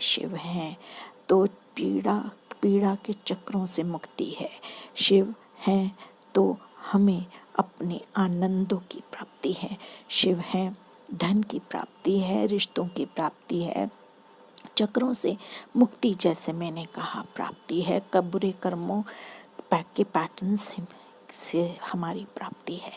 शिव हैं तो पीड़ा के चक्रों से मुक्ति है। शिव हैं तो हमें अपने आनंदों की प्राप्ति है। शिव हैं धन की प्राप्ति है, रिश्तों की प्राप्ति है, चक्रों से मुक्ति, जैसे मैंने कहा, प्राप्ति है। बुरे कर्मों के पैटर्न से हमारी प्राप्ति है।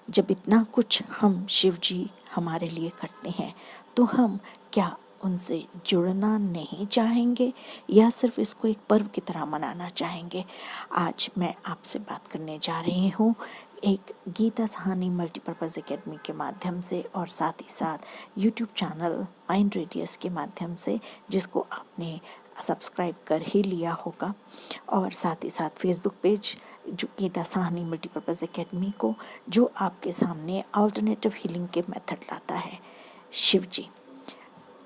जब इतना कुछ हम शिव जी हमारे लिए करते हैं तो हम क्या उनसे जुड़ना नहीं चाहेंगे या सिर्फ इसको एक पर्व की तरह मनाना चाहेंगे? आज मैं आपसे बात करने जा रही हूँ एक गीता सहानी मल्टीपर्पज़ एकेडमी के माध्यम से और साथ ही साथ यूट्यूब चैनल माइंड रेडियस के माध्यम से, जिसको आपने सब्सक्राइब कर ही लिया होगा, और साथ ही साथ फेसबुक पेज जो गीता सहानी मल्टीपर्पज़ एकेडमी को, जो आपके सामने अल्टरनेटिव हीलिंग के मेथड लाता है शिव जी।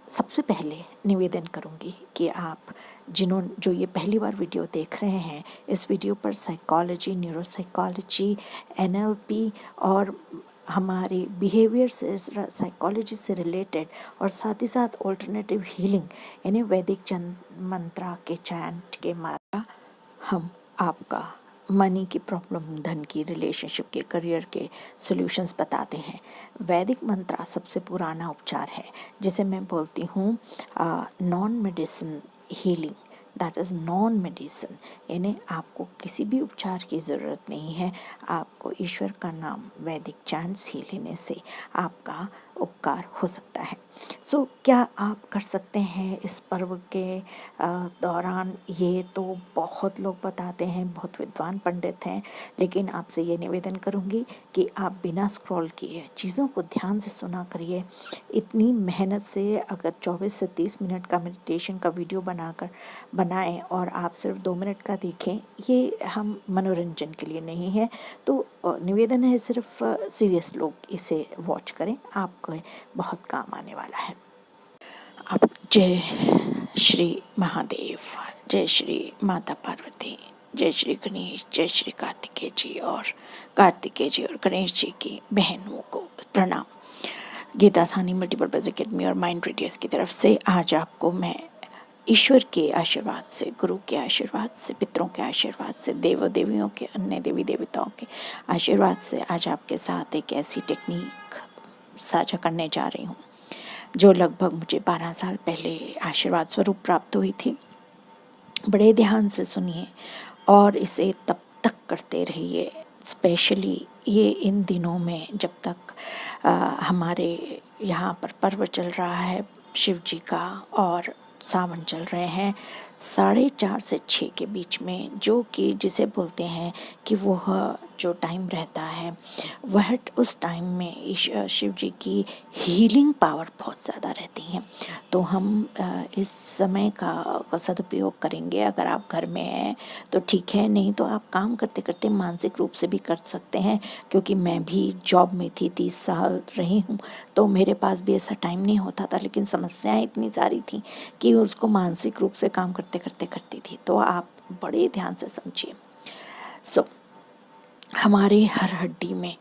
सबसे पहले निवेदन करूंगी कि आप जो ये पहली बार वीडियो देख रहे हैं, इस वीडियो पर साइकोलॉजी, न्यूरोसाइकोलॉजी, एनएलपी और हमारे बिहेवियर से, साइकोलॉजी से रिलेटेड, और साथ ही साथ ऑल्टरनेटिव हीलिंग यानी वैदिक मंत्रा के चैंट के मारा हम आपका मनी की प्रॉब्लम, धन की, रिलेशनशिप के, करियर के सॉल्यूशंस बताते हैं। वैदिक मंत्रा सबसे पुराना उपचार है, जिसे मैं बोलती हूँ non medicine healing, that is non medicine, यानी आपको किसी भी उपचार की ज़रूरत नहीं है। आपको ईश्वर का नाम वैदिक चैंट्स ही लेने से आपका उपकार हो सकता है। सो क्या आप कर सकते हैं इस पर्व के दौरान? ये तो बहुत लोग बताते हैं, बहुत विद्वान पंडित हैं, लेकिन आपसे ये निवेदन करूँगी कि आप बिना स्क्रॉल किए चीज़ों को ध्यान से सुना करिए। इतनी मेहनत से अगर 24 से 30 मिनट का मेडिटेशन का वीडियो बनाएं और आप सिर्फ 2 मिनट का देखें, ये हम मनोरंजन के लिए नहीं है। तो निवेदन है सिर्फ सीरियस लोग इसे वॉच करें, आपको बहुत काम आने वाला है। अब जय श्री महादेव, जय श्री माता पार्वती, जय श्री गणेश, जय श्री कार्तिकेय जी और गणेश जी की बहनों को प्रणाम। गीता सहानी मल्टीपर्पज़ एकेडमी और माइंड रेडियस की तरफ से आज आपको मैं ईश्वर के आशीर्वाद से, गुरु के आशीर्वाद से, पितरों के आशीर्वाद से, देवों देवियों के, अन्य देवी देवताओं के आशीर्वाद से आज आपके साथ एक ऐसी टेक्निक साझा करने जा रही हूँ जो लगभग मुझे 12 साल पहले आशीर्वाद स्वरूप प्राप्त हुई थी। बड़े ध्यान से सुनिए और इसे तब तक करते रहिए, स्पेशली ये इन दिनों में जब तक हमारे यहाँ पर पर्व चल रहा है शिव जी का और सावन चल रहे हैं, 4:30 से 6 के बीच में, जो कि जिसे बोलते हैं कि वह जो टाइम रहता है वह उस टाइम में शिव जी की हीलिंग पावर बहुत ज़्यादा रहती है। तो हम इस समय का सदुपयोग करेंगे। अगर आप घर में हैं तो ठीक है, नहीं तो आप काम करते करते मानसिक रूप से भी कर सकते हैं, क्योंकि मैं भी जॉब में थी, 30 साल रही हूँ, तो मेरे पास भी ऐसा टाइम नहीं होता था, लेकिन समस्याएं इतनी सारी थी कि उसको मानसिक रूप से काम करते करते करती थी। तो आप बड़े ध्यान से समझिए। हमारे हर हड्डी में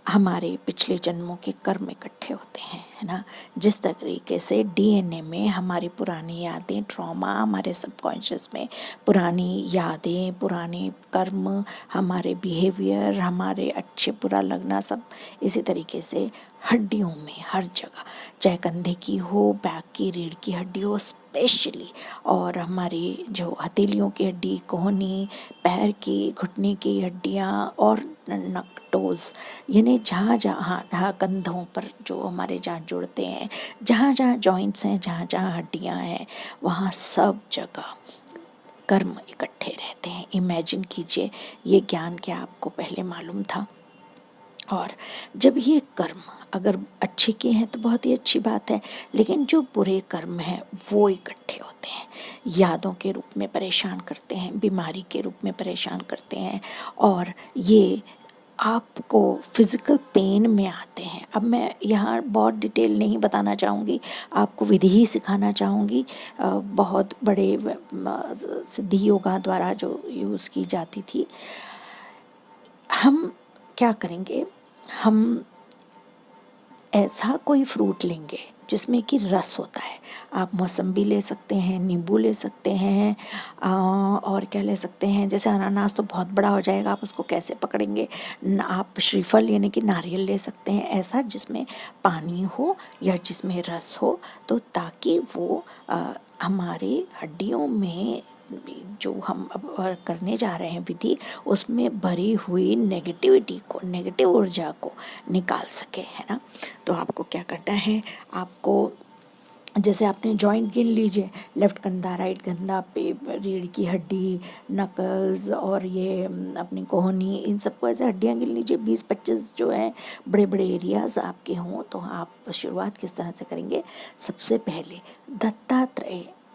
हमारे पिछले जन्मों के कर्म इकट्ठे होते हैं, है ना। जिस तरीके से डीएनए में हमारी पुरानी यादें, ट्रॉमा, हमारे सबकॉन्शियस में पुरानी यादें, पुराने कर्म, हमारे बिहेवियर, हमारे अच्छे बुरा लगना, सब इसी तरीके से हड्डियों में हर जगह, चाहे कंधे की हो, बैक की, रीढ़ की हड्डी हो स्पेशली, और हमारी जो हथेलियों की हड्डी, कोहनी, पैर की, घुटने की हड्डियाँ और नक, टोज़, यानी जहाँ जहाँ कंधों पर जो हमारे जहाँ जुड़ते हैं, जहाँ जहाँ जॉइंट्स हैं, जहाँ जहाँ हड्डियाँ हैं, वहाँ सब जगह कर्म इकट्ठे रहते हैं। इमेजिन कीजिए, ये ज्ञान क्या आपको पहले मालूम था? और जब ये कर्म अगर अच्छे के हैं तो बहुत ही अच्छी बात है, लेकिन जो बुरे कर्म हैं वो इकट्ठे होते हैं, यादों के रूप में परेशान करते हैं, बीमारी के रूप में परेशान करते हैं, और ये आपको फिज़िकल पेन में आते हैं। अब मैं यहाँ बहुत डिटेल नहीं बताना चाहूँगी, आपको विधि ही सिखाना चाहूँगी, बहुत बड़े सिद्धि योगा द्वारा जो यूज़ की जाती थी। हम क्या करेंगे, हम ऐसा कोई फ्रूट लेंगे जिसमें कि रस होता है। आप मौसम्बी ले सकते हैं, नींबू ले सकते हैं, और क्या ले सकते हैं, जैसे अनानास तो बहुत बड़ा हो जाएगा, आप उसको कैसे पकड़ेंगे। आप श्रीफल यानी कि नारियल ले सकते हैं, ऐसा जिसमें पानी हो या जिसमें रस हो, तो ताकि वो हमारी हड्डियों में जो हम अब करने जा रहे हैं विधि, उसमें भरी हुई नेगेटिविटी को, नेगेटिव ऊर्जा को निकाल सके, है ना। तो आपको क्या करना है, आपको जैसे आपने जॉइंट गिन लीजिए, लेफ्ट कंधा, राइट कंधा पे, रीढ़ की हड्डी, नकल्स और ये अपनी कोहनी, इन सबको ऐसे हड्डियां गिन लीजिए। 20-25 जो है बड़े बड़े एरियाज आपके हों, तो आप शुरुआत किस तरह से करेंगे। सबसे पहले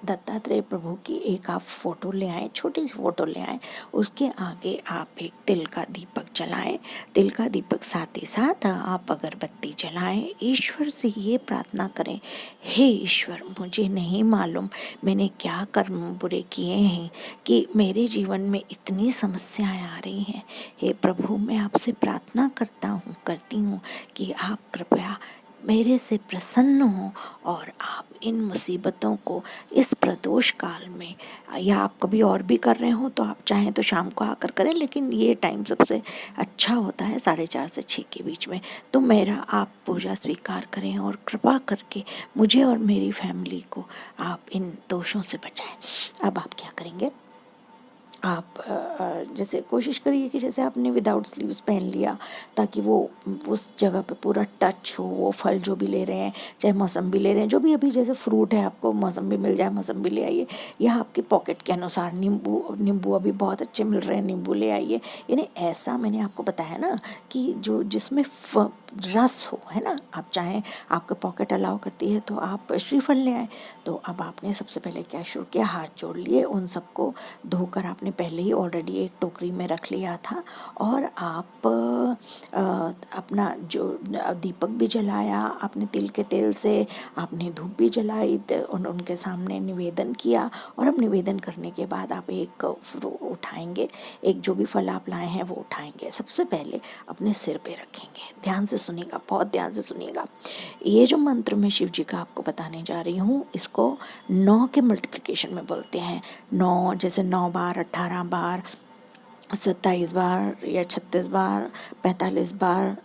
दत्तात्रेय प्रभु की एक आप फोटो ले आएँ, छोटी सी फोटो ले आएँ, उसके आगे आप एक तिल का दीपक जलाएं। तिल का दीपक साथ ही साथ आप अगरबत्ती जलाएं। ईश्वर से ये प्रार्थना करें, हे ईश्वर, मुझे नहीं मालूम मैंने क्या कर्म बुरे किए हैं कि मेरे जीवन में इतनी समस्याएं आ रही हैं। हे प्रभु, मैं आपसे प्रार्थना करती हूँ कि आप कृपया मेरे से प्रसन्न हो और आप इन मुसीबतों को इस प्रदोष काल में, या आप कभी और भी कर रहे हो तो आप चाहें तो शाम को आकर करें, लेकिन ये टाइम सबसे अच्छा होता है 4:30 से 6 के बीच में। तो मेरा आप पूजा स्वीकार करें और कृपा करके मुझे और मेरी फैमिली को आप इन दोषों से बचाएं। अब आप क्या करेंगे, आप जैसे कोशिश करिए कि जैसे आपने विदाउट स्लीव्स पहन लिया, ताकि वो उस जगह पे पूरा टच हो। वो फल जो भी ले रहे हैं, चाहे मौसम्बी ले रहे हैं, जो भी अभी जैसे फ्रूट है, आपको मौसम्बी मिल जाए मौसम्बी ले आइए, या आपके पॉकेट के अनुसार नींबू अभी बहुत अच्छे मिल रहे हैं, नींबू ले आइए। यानी ऐसा मैंने आपको बताया ना कि जो जिसमें रस हो, है ना। आप चाहें, आपका पॉकेट अलाउ करती है तो आप श्रीफल ले आए। तो अब आपने सबसे पहले क्या शुरू किया, हाथ जोड़ लिए, उन सबको धोकर आपने पहले ही ऑलरेडी एक टोकरी में रख लिया था, और आप अपना जो दीपक भी जलाया आपने तिल के तेल से, आपने धूप भी जलाई, उनके सामने निवेदन किया। और अब निवेदन करने के बाद आप एक उठाएंगे, एक जो भी फल आप लाए हैं वो उठाएंगे। सबसे पहले अपने सिर पे रखेंगे। ध्यान से सुनिएगा, बहुत ध्यान से सुनिएगा। ये जो मंत्र मैं शिव जी का आपको बताने जा रही हूँ, इसको 9 के मल्टीप्लिकेशन में बोलते हैं। 9 जैसे 9 बार, 18 बार, 27 बार या 36 बार, 45 बार,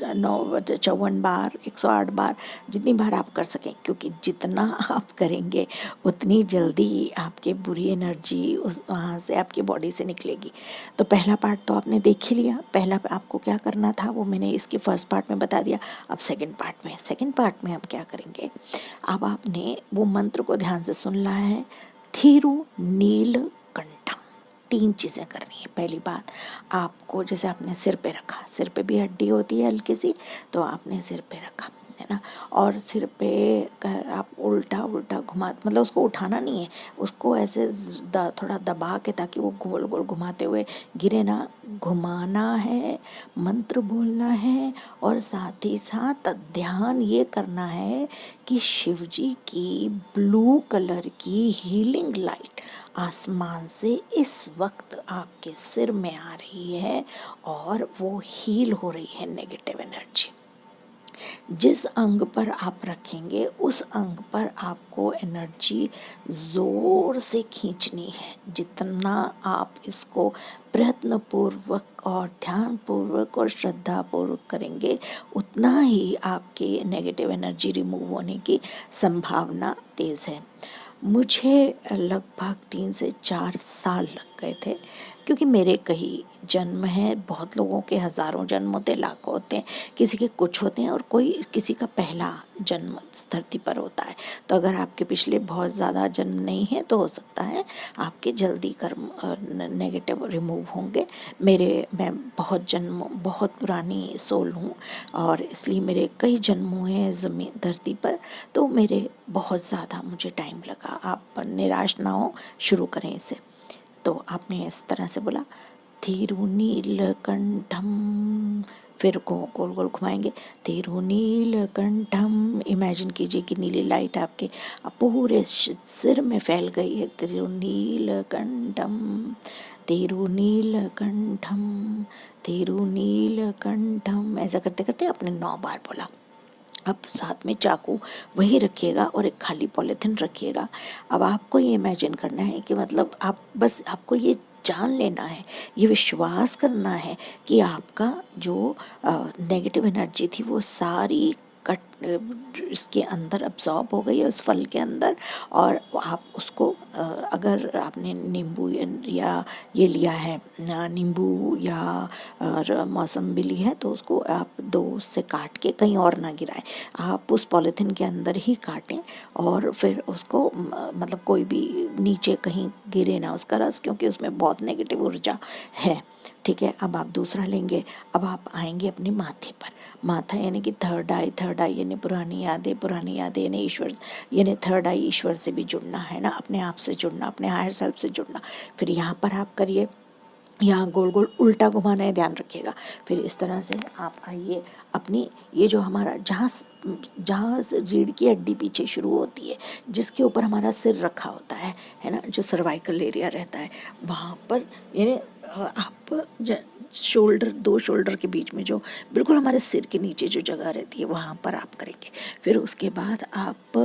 54 बार, 108 बार, जितनी बार आप कर सकें, क्योंकि जितना आप करेंगे उतनी जल्दी आपके बुरी एनर्जी उस वहाँ से आपकी बॉडी से निकलेगी। तो पहला पार्ट तो आपने देख ही लिया, पहला आपको क्या करना था वो मैंने इसके फर्स्ट पार्ट में बता दिया। अब सेकंड पार्ट में हम क्या करेंगे, अब आपने वो मंत्र को ध्यान से सुनना है। थिरुनीलकंठम, 3 चीज़ें करनी है। पहली बात, आपको जैसे आपने सिर पे रखा, सिर पे भी हड्डी होती है हल्की सी, तो आपने सिर पे रखा, है ना। और सिर पे आप उल्टा घुमा, मतलब उसको उठाना नहीं है, उसको ऐसे थोड़ा दबा के, ताकि वो गोल गोल घुमाते हुए गिरे ना। घुमाना है, मंत्र बोलना है, और साथ ही साथ ध्यान ये करना है कि शिवजी की ब्लू कलर की हीलिंग लाइट आसमान से इस वक्त आपके सिर में आ रही है, और वो हील हो रही है नेगेटिव एनर्जी। जिस अंग पर आप रखेंगे उस अंग पर आपको एनर्जी ज़ोर से खींचनी है। जितना आप इसको प्रयत्नपूर्वक और ध्यानपूर्वक और श्रद्धापूर्वक करेंगे, उतना ही आपकी नेगेटिव एनर्जी रिमूव होने की संभावना तेज़ है। मुझे लगभग 3 से 4 साल लग गए थे, क्योंकि मेरे कई जन्म हैं, बहुत लोगों के हज़ारों जन्म होते हैं, लाखों होते हैं, किसी के कुछ होते हैं, और किसी का पहला जन्म इस धरती पर होता है। तो अगर आपके पिछले बहुत ज़्यादा जन्म नहीं है तो हो सकता है आपके जल्दी कर्म नेगेटिव रिमूव होंगे। मैं बहुत पुरानी सोल हूँ, और इसलिए मेरे कई जन्म हुए हैं ज़मीन धरती पर, तो मेरे बहुत ज़्यादा मुझे टाइम लगा। आप निराश ना हो, शुरू करें इसे। तो आपने इस तरह से बोला, थिरुनीलकंठम, फिर गोल गोल घुमाएंगे, थिरुनीलकंठम। इमेजिन कीजिए कि नीली लाइट आपके पूरे सिर में फैल गई है। थिरुनीलकंठम, थिरुनीलकंठम, थिरुनीलकंठम, ऐसा करते करते आपने 9 बार बोला। अब साथ में चाकू वही रखिएगा और एक खाली पॉलीथिन रखिएगा। अब आपको ये इमेजिन करना है कि मतलब आप बस आपको ये जान लेना है, ये विश्वास करना है कि आपका जो नेगेटिव एनर्जी थी वो सारी कट इसके अंदर अब्जॉर्ब हो गई है उस फल के अंदर। और आप उसको अगर आपने नींबू या ये लिया है नींबू या मौसम्बी ली है तो उसको आप 2 से काट के कहीं और ना गिराएं, आप उस पॉलीथिन के अंदर ही काटें और फिर उसको मतलब कोई भी नीचे कहीं गिरे ना उसका रस, क्योंकि उसमें बहुत नेगेटिव ऊर्जा है। ठीक है, अब आप दूसरा लेंगे। अब आप आएंगे अपने माथे पर। माथा यानी कि थर्ड आई यानी पुरानी यादें यानी ईश्वर, यानी थर्ड आई ईश्वर से भी जुड़ना है ना, अपने आप से जुड़ना, अपने हायर सेल्फ से जुड़ना। फिर यहाँ पर आप करिए, यहाँ गोल गोल उल्टा घुमाना है, ध्यान रखिएगा। फिर इस तरह से आप आइए अपनी ये जो हमारा जहाँ से रीढ़ की हड्डी पीछे शुरू होती है, जिसके ऊपर हमारा सिर रखा होता है ना, जो सर्वाइकल एरिया रहता है वहाँ पर, यानी आप शोल्डर 2 शोल्डर के बीच में जो बिल्कुल हमारे सिर के नीचे जो जगह रहती है वहाँ पर आप करेंगे। फिर उसके बाद आप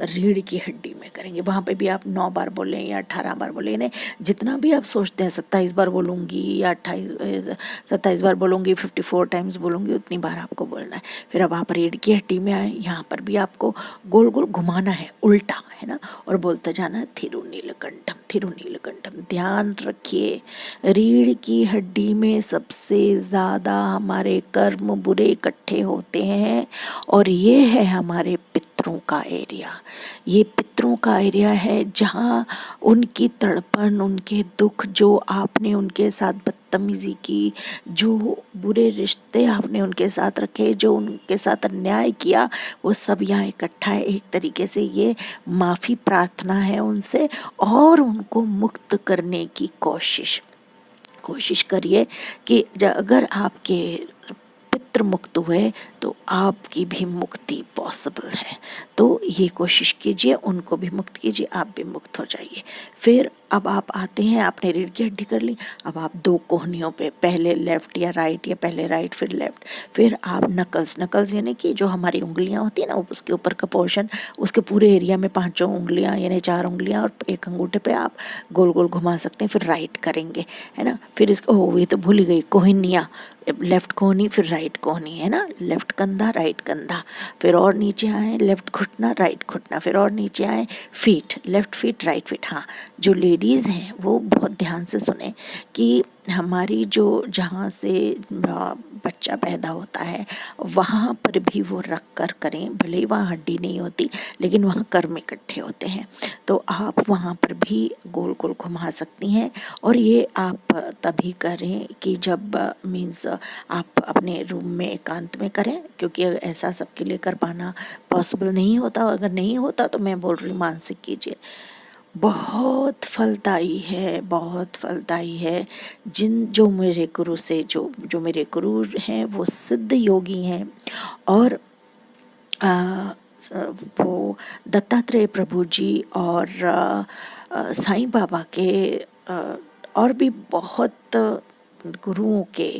रीढ़ की हड्डी में करेंगे। वहाँ पे भी आप 9 बार बोलें या 18 बार बोलें, यानी जितना भी आप सोचते हैं 27 बार बोलूँगी या 27 बार बोलूँगी, 54 टाइम्स बोलूँगी, उतनी बार आपको बोलना है। फिर अब आप रीढ़ की हड्डी में आए, यहाँ पर भी आपको गोल गोल घुमाना है उल्टा, है ना, और बोलते जाना है थिरुनीलकंठम थिरुनीलकंठम। ध्यान रखिए, रीढ़ की हड्डी में सबसे ज़्यादा हमारे कर्म बुरे इकट्ठे होते हैं और ये है हमारे पितरों का एरिया। ये पितरों का एरिया है जहाँ उनकी तड़पन, उनके दुख, जो आपने उनके साथ बदतमीज़ी की, जो बुरे रिश्ते आपने उनके साथ रखे, जो उनके साथ अन्याय किया, वो सब यहाँ इकट्ठा है। एक तरीके से ये माफ़ी प्रार्थना है उनसे और उनको मुक्त करने की कोशिश करिए कि अगर आपके पितृ मुक्त हुए तो आपकी भी मुक्ति पॉसिबल है। तो ये कोशिश कीजिए, उनको भी मुक्त कीजिए, आप भी मुक्त हो जाइए। फिर अब आप आते हैं, आपने रीढ़ की हड्डी कर ली। अब आप 2 कोहनियों पे, पहले लेफ्ट या राइट, या पहले राइट फिर लेफ्ट, फिर आप नकल्स यानी कि जो हमारी उंगलियां होती है ना, उसके ऊपर का पोर्शन, उसके पूरे एरिया में 5 उंगलियां यानी 4 उंगलियां और 1 अंगूठे पे आप गोल गोल घुमा सकते हैं। फिर राइट करेंगे, है ना। फिर इसको ये तो भूल ही गई, कोहनियाँ, लेफ्ट कोहनी फिर राइट कोहनी, है ना, लेफ्ट कंधा राइट कंधा। फिर और नीचे आए, लेफ्ट घुटना राइट घुटना। फिर और नीचे आए, feet, left feet right feet. हाँ, जो लेडीज़ हैं वो बहुत ध्यान से सुने कि हमारी जो जहाँ से बच्चा पैदा होता है वहाँ पर भी वो रख कर करें, भले ही वहाँ हड्डी नहीं होती लेकिन वहाँ कर्म इकट्ठे होते हैं, तो आप वहाँ पर भी गोल गोल घुमा सकती हैं। और ये आप तभी करें कि जब मीन्स आप अपने रूम में एकांत में करें, क्योंकि ऐसा सबके लिए कर पाना पॉसिबल नहीं होता। अगर नहीं होता तो मैं बोल रही हूँ मानसिक कीजिए, बहुत फलदायी है, बहुत फलदायी है। जो मेरे गुरु से जो मेरे गुरु हैं वो सिद्ध योगी हैं और वो दत्तात्रेय प्रभु जी और साईं बाबा के और भी बहुत गुरुओं के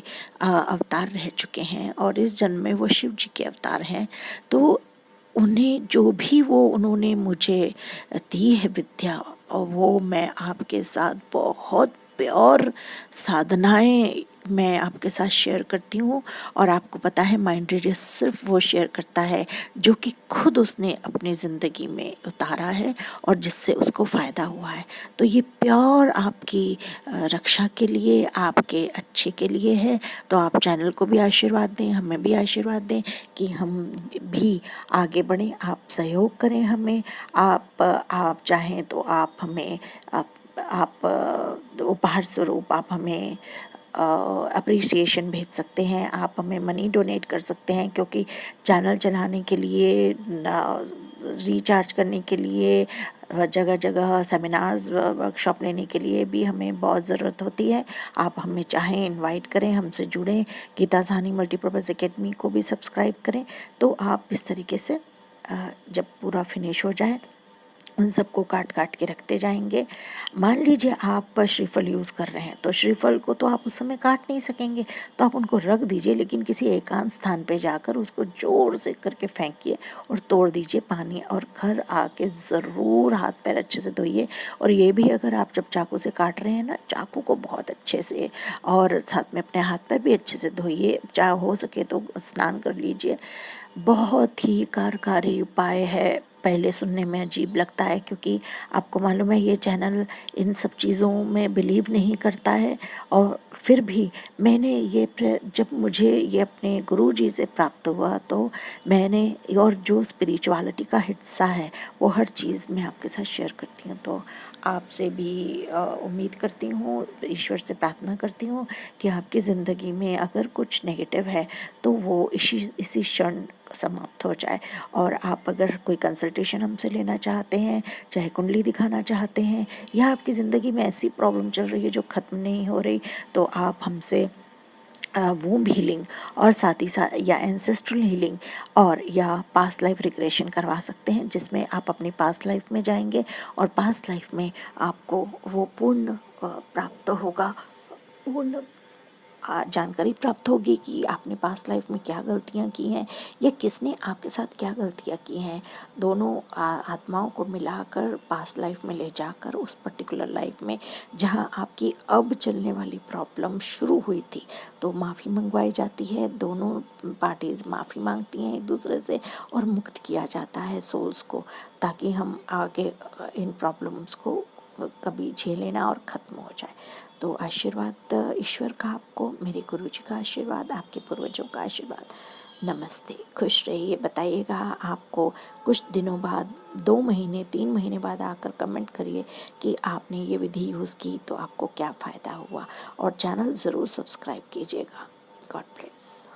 अवतार रह चुके हैं और इस जन्म में वो शिव जी के अवतार हैं। तो उन्हें जो भी वो उन्होंने मुझे दी है विद्या, और वो मैं आपके साथ बहुत प्योर साधनाएं मैं आपके साथ शेयर करती हूँ। और आपको पता है माइंड रीडर सिर्फ वो शेयर करता है जो कि खुद उसने अपनी ज़िंदगी में उतारा है और जिससे उसको फ़ायदा हुआ है। तो ये प्योर आपकी रक्षा के लिए, आपके अच्छे के लिए है। तो आप चैनल को भी आशीर्वाद दें, हमें भी आशीर्वाद दें कि हम भी आगे बढ़ें। आप सहयोग करें हमें। आप चाहें तो आप हमें आप उपहार स्वरूप आप हमें अप्रिसिएशन भेज सकते हैं, आप हमें मनी डोनेट कर सकते हैं, क्योंकि चैनल चलाने के लिए, रिचार्ज करने के लिए, जगह जगह सेमिनार्स वर्कशॉप लेने के लिए भी हमें बहुत ज़रूरत होती है। आप हमें चाहें इनवाइट करें, हमसे जुड़ें, गीता साहनी मल्टीपर्पज़ एकेडमी को भी सब्सक्राइब करें। तो आप इस तरीके से जब पूरा फिनिश हो जाए उन सबको काट काट के रखते जाएंगे। मान लीजिए आप श्रीफल यूज़ कर रहे हैं तो श्रीफल को तो आप उस समय काट नहीं सकेंगे, तो आप उनको रख दीजिए, लेकिन किसी एकांत स्थान पे जाकर उसको ज़ोर से करके फेंकिए और तोड़ दीजिए पानी, और घर आके ज़रूर हाथ पैर अच्छे से धोइए। और ये भी, अगर आप जब चाकू से काट रहे हैं ना, चाकू को बहुत अच्छे से और साथ में अपने हाथ पैर भी अच्छे से धोइए, चाहे हो सके तो स्नान कर लीजिए। बहुत ही कारगर उपाय है। पहले सुनने में अजीब लगता है क्योंकि आपको मालूम है ये चैनल इन सब चीज़ों में बिलीव नहीं करता है, और फिर भी मैंने ये जब मुझे ये अपने गुरुजी से प्राप्त हुआ तो मैंने, और जो स्पिरिचुअलिटी का हिस्सा है वो हर चीज़ मैं आपके साथ शेयर करती हूँ। तो आपसे भी उम्मीद करती हूँ, ईश्वर से प्रार्थना करती हूँ कि आपकी ज़िंदगी में अगर कुछ नेगेटिव है तो वो इसी क्षण समाप्त हो जाए। और आप अगर कोई कंसल्टेशन हमसे लेना चाहते हैं, चाहे कुंडली दिखाना चाहते हैं, या आपकी ज़िंदगी में ऐसी प्रॉब्लम चल रही है जो ख़त्म नहीं हो रही, तो आप हमसे वूम्ब हीलिंग और साथ ही साथ या एंसेस्ट्रल हीलिंग और या पास्ट लाइफ रिग्रेशन करवा सकते हैं, जिसमें आप अपनी पास्ट लाइफ में जाएंगे और पास्ट लाइफ में आपको वो पूर्ण प्राप्त होगा, पूर्ण जानकारी प्राप्त होगी कि आपने पास्ट लाइफ में क्या गलतियां की हैं या किसने आपके साथ क्या गलतियां की हैं। दोनों आत्माओं को मिलाकर पास्ट लाइफ में ले जाकर उस पर्टिकुलर लाइफ में जहां आपकी अब चलने वाली प्रॉब्लम शुरू हुई थी, तो माफ़ी मंगवाई जाती है, दोनों पार्टीज़ माफ़ी मांगती हैं एक दूसरे से और मुक्त किया जाता है सोल्स को, ताकि हम आगे इन प्रॉब्लम्स को कभी झेले ना और ख़त्म हो जाए। तो आशीर्वाद ईश्वर का आपको, मेरे गुरुजी का आशीर्वाद, आपके पूर्वजों का आशीर्वाद। नमस्ते, खुश रहिए। बताइएगा आपको कुछ दिनों बाद, 2 महीने 3 महीने बाद आकर कमेंट करिए कि आपने ये विधि यूज़ की तो आपको क्या फ़ायदा हुआ, और चैनल ज़रूर सब्सक्राइब कीजिएगा। God bless.